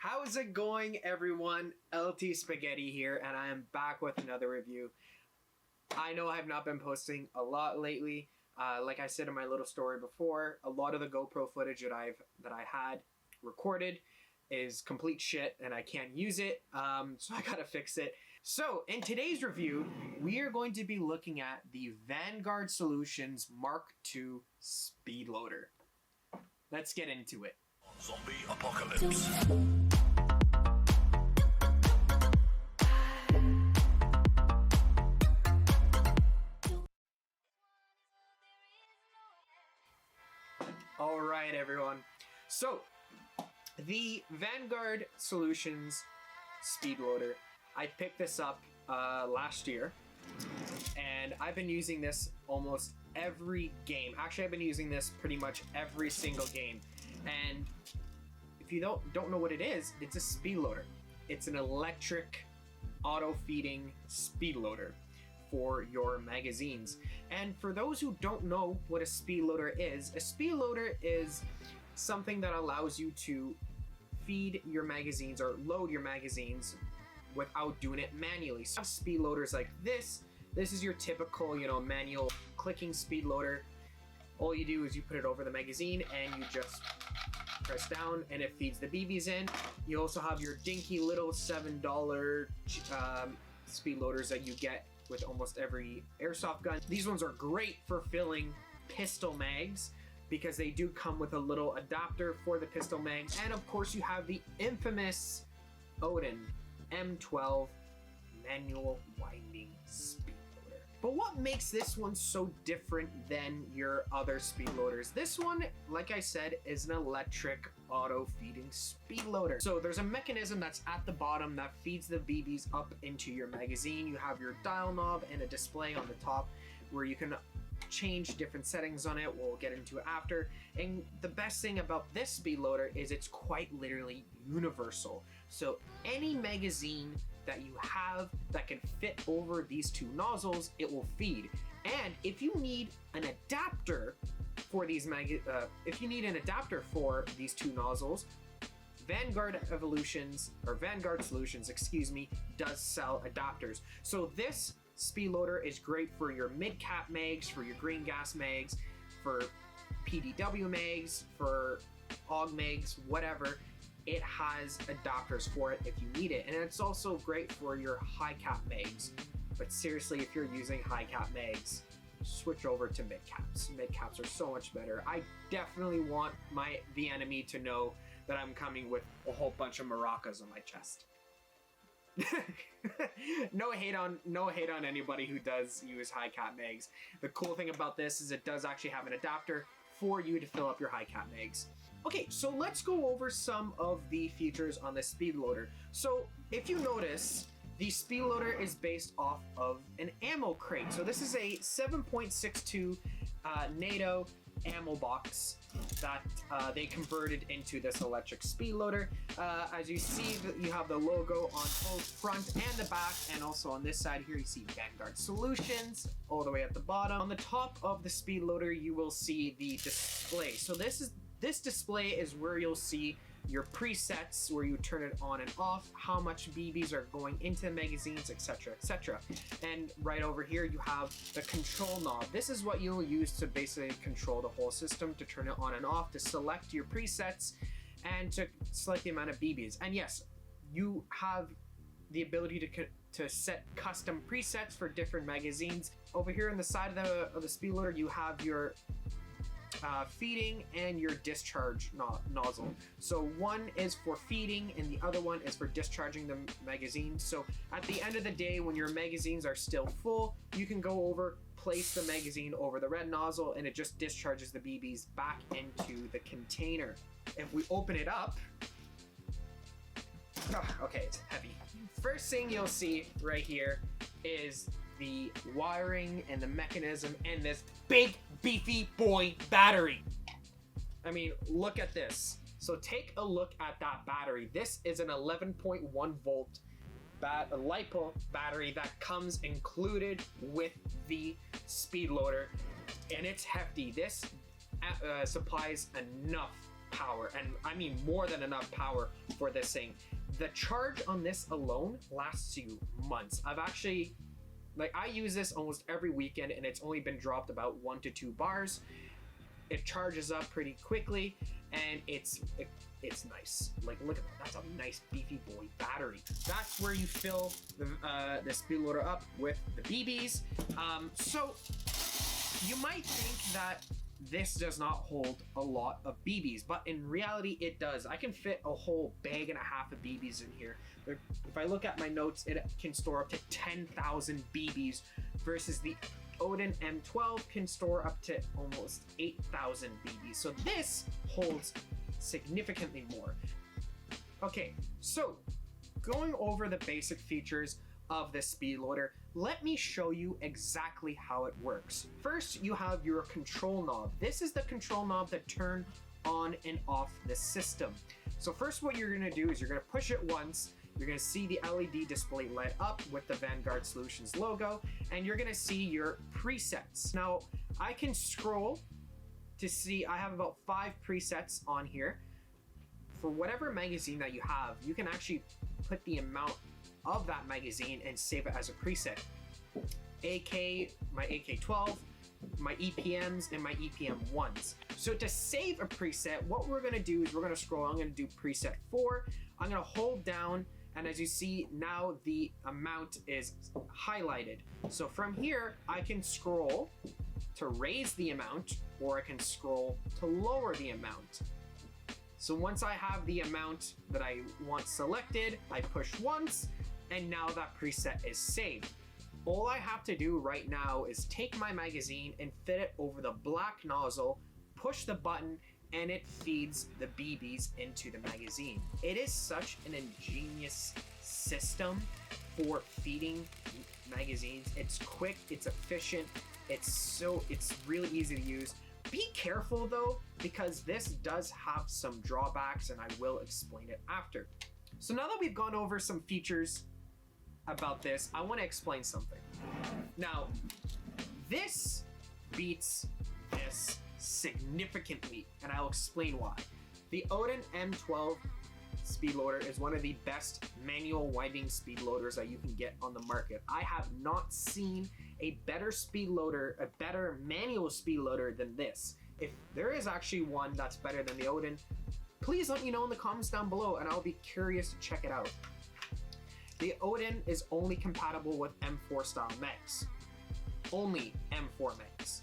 How's it going, everyone? LT Spaghetti here, and I am back with another review. I know I have not been posting a lot lately. Like I said in my little story before, a lot of the GoPro footage that I had recorded is complete shit, and I can't use it, so I gotta fix it. So, in today's review, we are going to be looking at the Vanguard Solutions MK2 Speed Loader. Let's get into it. Zombie apocalypse. Alright, everyone. So, the Vanguard Solutions Speed Loader, I picked this up last year, and I've been using this almost every game. Actually, I've been using this pretty much every single game. And if you don't know what it is, it's a speed loader. It's an electric auto-feeding speed loader for your magazines. And for those who don't know what a speed loader is something that allows you to feed your magazines or load your magazines without doing it manually. Some speed loaders like this is your typical, manual clicking speed loader. All you do is you put it over the magazine and you just press down and it feeds the BBs in. You also have your dinky little $7 speed loaders that you get with almost every airsoft gun. These ones are great for filling pistol mags because they do come with a little adapter for the pistol mags. And of course you have the infamous Odin M12 manual winding speed loader. But what makes this one so different than your other speed loaders? This one, like I said, is an electric auto feeding speed loader. So there's a mechanism that's at the bottom that feeds the BBs up into your magazine. You have your dial knob and a display on the top where you can change different settings on it. We'll get into it after. And the best thing about this speed loader is it's quite literally universal. So any magazine that you have that can fit over these two nozzles, it will feed. And if you need an adapter for these two nozzles, Vanguard Solutions, does sell adapters. So this speed loader is great for your mid-cap mags, for your green gas mags, for PDW mags, for AUG mags, whatever. It has adapters for it if you need it. And it's also great for your high cap mags. But seriously, if you're using high cap mags, switch over to mid caps. Mid caps are so much better. I definitely want the enemy to know that I'm coming with a whole bunch of maracas on my chest. No hate on anybody who does use high cap mags. The cool thing about this is it does actually have an adapter for you to fill up your high cap mags. Okay, so let's go over some of the features on the speed loader. So if you notice, the speed loader is based off of an ammo crate. So this is a 7.62 NATO ammo box that they converted into this electric speed loader. As you see, you have the logo on both front and the back, and also on this side here you see Vanguard Solutions all the way at the bottom. On the top of the speed loader you will see the display. So this display is where you'll see your presets, where you turn it on and off, how much BBs are going into magazines, etc, etc. And right over here you have the control knob. This is what you'll use to basically control the whole system, to turn it on and off, to select your presets, and to select the amount of BBs. And yes, you have the ability to set custom presets for different magazines. Over here on the side of the speed loader you have your feeding and your discharge nozzle. So one is for feeding and the other one is for discharging the magazine. So at the end of the day, when your magazines are still full, you can go over, place the magazine over the red nozzle, and it just discharges the BBs back into the container. If we open it up, okay, it's heavy. First thing you'll see right here is the wiring and the mechanism and this big beefy boy battery. I mean, look at this. So take a look at that battery. This is an 11.1 volt LiPo battery that comes included with the speed loader, and it's hefty. This supplies enough power, and I mean more than enough power for this thing. The charge on this alone lasts you months. I've actually, like, I use this almost every weekend, and it's only been dropped about 1 to 2 bars. It charges up pretty quickly, and it's nice. Like, look at that. That's a nice beefy boy battery. That's where you fill the speed loader up with the BBs. So you might think that this does not hold a lot of BBs, but in reality it does. I can fit a whole bag and a half of BBs in here. If I look at my notes, it can store up to 10,000 BBs versus the Odin M12 can store up to almost 8,000 BBs. So this holds significantly more. Okay, so going over the basic features of this speed loader, let me show you exactly how it works. First, you have your control knob. This is the control knob that turns on and off the system. So first, what you're gonna do is you're gonna push it once. You're gonna see the LED display light up with the Vanguard Solutions logo, and you're gonna see your presets. Now, I can scroll to see, I have about 5 presets on here. For whatever magazine that you have, you can actually put the amount of that magazine and save it as a preset. My AK-12, my EPMs, and my EPM 1s. So to save a preset, what we're gonna do is we're gonna scroll. I'm gonna do preset 4. I'm gonna hold down, and as you see now, the amount is highlighted. So from here, I can scroll to raise the amount, or I can scroll to lower the amount. So once I have the amount that I want selected, I push once, and now that preset is saved. All I have to do right now is take my magazine and fit it over the black nozzle, push the button, and it feeds the BBs into the magazine. It is such an ingenious system for feeding magazines. It's quick, it's efficient, it's really easy to use. Be careful though, because this does have some drawbacks, and I will explain it after. So now that we've gone over some features about this, I want to explain something. Now, this beats this significantly, and I'll explain why. The Odin M12 speed loader is one of the best manual winding speed loaders that you can get on the market. I have not seen a better speed loader, a better manual speed loader than this. If there is actually one that's better than the Odin, please let me know in the comments down below, and I'll be curious to check it out. The Odin is only compatible with M4 style mags. Only M4 mags.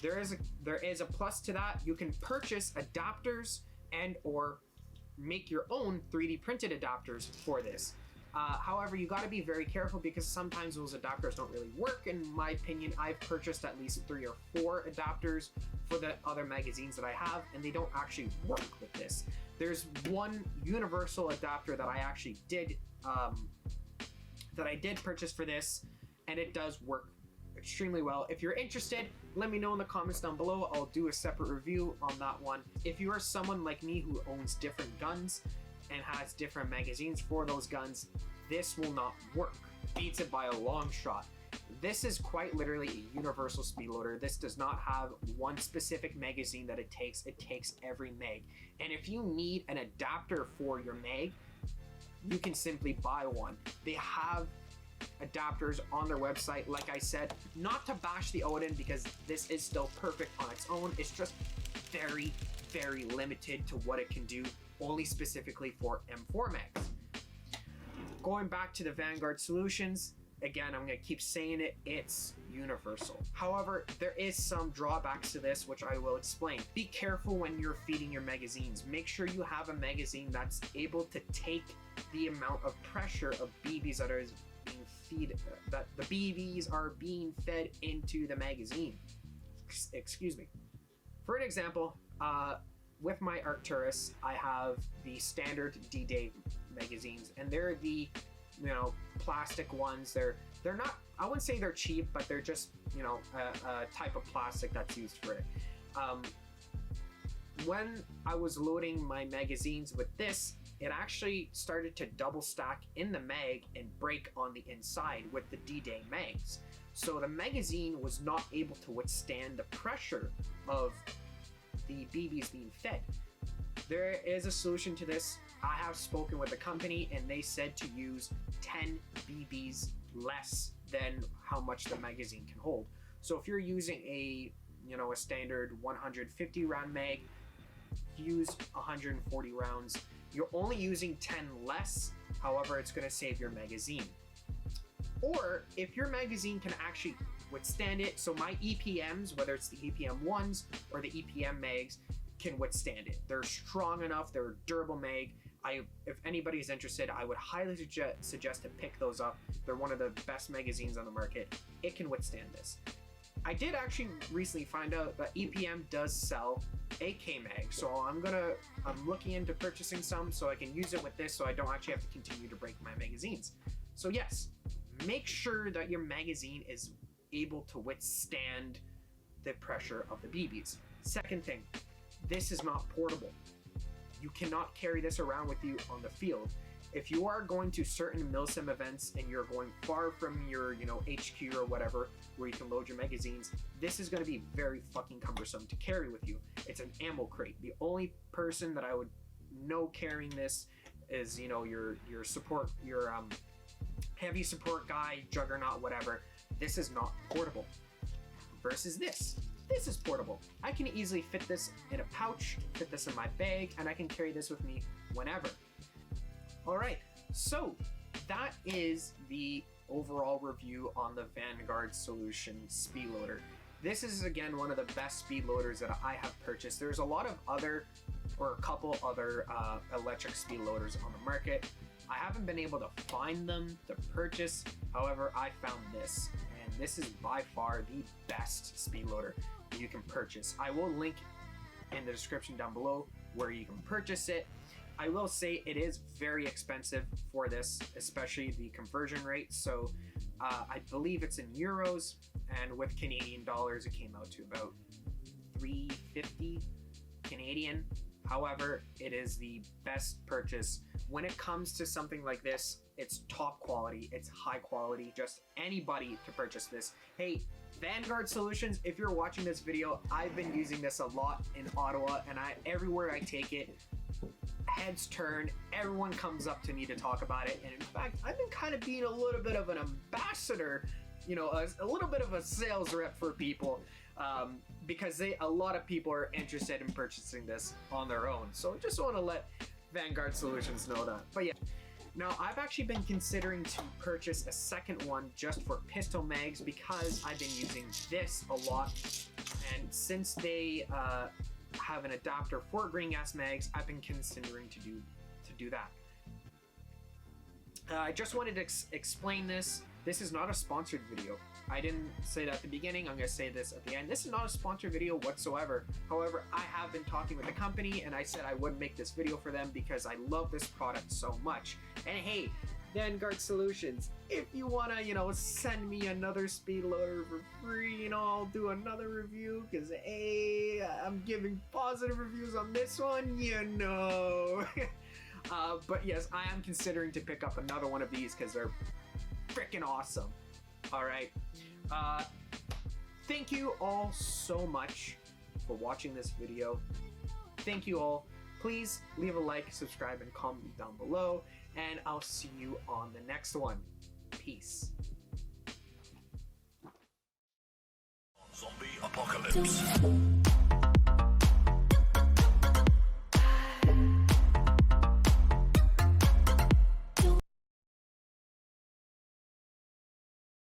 There is a plus to that. You can purchase adapters and or make your own 3D printed adapters for this. However, you got to be very careful because sometimes those adapters don't really work. In my opinion, I've purchased at least 3 or 4 adapters for the other magazines that I have, and they don't actually work with this. There's one universal adapter that I actually did purchase for this, and it does work extremely well. If you're interested, let me know in the comments down below. I'll do a separate review on that one. If you are someone like me who owns different guns and has different magazines for those guns, this will not work. Beats it by a long shot. This is quite literally a universal speed loader. This does not have one specific magazine that it takes every mag. And if you need an adapter for your mag, you can simply buy one. They have adapters on their website. Like I said, not to bash the Odin, because this is still perfect on its own. It's just very, very limited to what it can do, only specifically for M4 mags. Going back to the Vanguard Solutions, again, I'm gonna keep saying it, it's universal. However, there is some drawbacks to this, which I will explain. Be careful when you're feeding your magazines. Make sure you have a magazine that's able to take the amount of pressure of BBs that are being that the BBs are being fed into the magazine. Excuse me. For an example, with my Arcturus, I have the standard D-Day magazines, and they're the, plastic ones. They're not, I wouldn't say they're cheap, but they're just, a type of plastic that's used for it. When I was loading my magazines with this, it actually started to double stack in the mag and break on the inside with the D-Day mags. So the magazine was not able to withstand the pressure of the BBs being fed. There is a solution to this. I have spoken with the company and they said to use 10 BBs less than how much the magazine can hold. So if you're using a standard 150 round mag, use 140 rounds. You're only using 10 less, however, it's going to save your magazine. Or if your magazine can actually withstand it, so my EPMs, whether it's the EPM 1s or the EPM mags, can withstand it. They're strong enough, they're a durable mag. If anybody's interested, I would highly suggest to pick those up. They're one of the best magazines on the market. It can withstand this. I did actually recently find out that EPM does sell AK mag, so I'm looking into purchasing some so I can use it with this, so I don't actually have to continue to break my magazines. So yes, make sure that your magazine is able to withstand the pressure of the BBs. Second thing, this is not portable. You cannot carry this around with you on the field. If you are going to certain milsim events and you're going far from your HQ or whatever where you can load your magazines, this is going to be very fucking cumbersome to carry with you. It's an ammo crate. The only person that I would know carrying this is your support, your heavy support guy, juggernaut, whatever. This is not portable. Versus this is portable. I can easily fit this in a pouch, fit this in my bag, and I can carry this with me whenever. Alright, so that is the overall review on the Vanguard Solutions speed loader. This is again one of the best speed loaders that I have purchased. There's a lot of other, or a couple other electric speed loaders on the market. I haven't been able to find them to purchase, however I found this, and this is by far the best speed loader you can purchase. I will link in the description down below where you can purchase it. I will say it is very expensive for this, especially the conversion rate. So I believe it's in euros, and with Canadian dollars, it came out to about 350 Canadian. However, it is the best purchase. When it comes to something like this, it's top quality, it's high quality, just anybody to purchase this. Hey, Vanguard Solutions, if you're watching this video, I've been using this a lot in Ottawa, and everywhere I take it, heads turn, everyone comes up to me to talk about it, and in fact, I've been kind of being a little bit of an ambassador, a little bit of a sales rep for people, because a lot of people are interested in purchasing this on their own. So I just want to let Vanguard Solutions know that. But yeah, now I've actually been considering to purchase a second one just for pistol mags because I've been using this a lot, and since they have an adapter for green gas mags, I've been considering to do that. I just wanted to explain this. This is not a sponsored video. I didn't say that at the beginning. I'm going to say this at the end. This is not a sponsored video whatsoever. However, I have been talking with the company, and I said I would make this video for them because I love this product so much. And hey, Vanguard Solutions, if you want to, send me another speed loader for free, I'll do another review because, hey, I'm giving positive reviews on this one, But yes, I am considering to pick up another one of these because they're freaking awesome. All right. Thank you all so much for watching this video. Thank you all. Please leave a like, subscribe, and comment down below, and I'll see you on the next one. Peace. Zombie apocalypse.